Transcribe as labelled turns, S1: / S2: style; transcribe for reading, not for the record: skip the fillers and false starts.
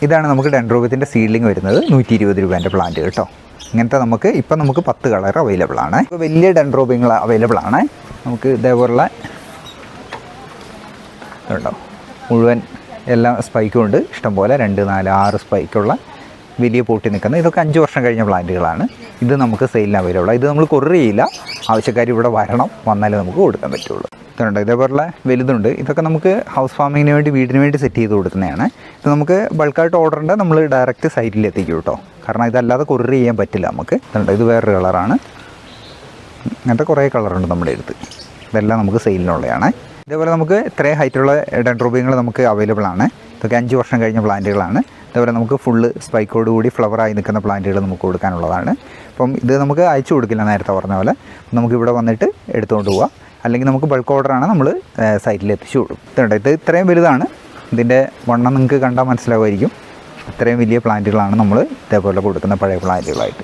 S1: ഇതാണ് നമുക്ക് ഡെൻഡ്രോബിയത്തിൻ്റെ സീഡ്ലിംഗ് വരുന്നത് 120 രൂപേൻ്റെ പ്ലാന്റ് കേട്ടോ. ഇങ്ങനത്തെ നമുക്ക് 10 കളർ അവൈലബിൾ ആണ്. ഇപ്പോൾ വലിയ ഡെൻഡ്രോബിയങ്ങൾ അവൈലബിൾ ആണ്. നമുക്ക് ഇതേപോലുള്ള കേട്ടോ മുഴുവൻ എല്ലാ സ്പൈക്കും ഉണ്ട്, ഇഷ്ടംപോലെ 2, 4, 6 സ്പൈക്കുള്ള വലിയ പൊട്ടി നിൽക്കുന്ന ഇതൊക്കെ 5 വർഷം കഴിഞ്ഞ പ്ലാന്റുകളാണ്. ഇത് നമുക്ക് സെയിലിന് അവൈലബിൾ. ഇത് നമ്മൾ കൊറിയർ ചെയ്യില്ല, ആവശ്യക്കാർ ഇവിടെ വന്നാലേ നമുക്ക് കൊടുക്കാൻ പറ്റുള്ളൂ. ഇതുണ്ട് ഇതേപോലുള്ള വലുതുണ്ട്. ഇതൊക്കെ നമുക്ക് ഹൗസ് ഫാമിങ്ങിന് വേണ്ടി വീടിന് വേണ്ടി സെറ്റ് ചെയ്ത് കൊടുക്കുന്നതാണ്. ഇത് നമുക്ക് ബൾക്കായിട്ട് ഓർഡർ ഉണ്ട്, നമ്മൾ ഡയറക്റ്റ് സൈറ്റിൽ എത്തിക്കും കേട്ടോ. കാരണം ഇതല്ലാതെ കൊറിയർ ചെയ്യാൻ പറ്റില്ല നമുക്ക്. ഇതുണ്ട് ഇത് വേറൊരു കളറാണ്. അങ്ങനത്തെ കുറേ കളറുണ്ട് നമ്മുടെ അടുത്ത്. ഇതെല്ലാം നമുക്ക് സെയിലിനുള്ളതാണ്. ഇതേപോലെ നമുക്ക് ഇത്രയും ഹൈറ്റുള്ള ഡെൻഡ്രോബിയങ്ങൾ നമുക്ക് അവൈലബിൾ ആണ്. ഇതൊക്കെ 5 വർഷം കഴിഞ്ഞ പ്ലാന്റുകളാണ്. ഇതേപോലെ നമുക്ക് ഫുള്ള് സ്പൈക്കോട് കൂടി ഫ്ലവറായി നിൽക്കുന്ന പ്ലാന്റുകൾ നമുക്ക് കൊടുക്കാനുള്ളതാണ്. അപ്പം ഇത് നമുക്ക് അയച്ചു കൊടുക്കില്ല, നേരത്തെ പറഞ്ഞ പോലെ. നമുക്ക് ഇവിടെ വന്നിട്ട് എടുത്തുകൊണ്ട് പോവാം, അല്ലെങ്കിൽ നമുക്ക് ബൾക്ക് ഓർഡറാണ്, നമ്മൾ സൈറ്റിൽ എത്തിച്ചു കൊടുക്കും. ഇത് ഇത്രയും വലുതാണ്. ഇതിൻ്റെ വണ്ണം നിങ്ങൾക്ക് കണ്ടാൽ മനസ്സിലാവുമായിരിക്കും. ഇത്രയും വലിയ പ്ലാന്റുകളാണ് നമ്മൾ ഇതേപോലെ കൊടുക്കുന്ന പഴയ പ്ലാന്റുകളായിട്ട്.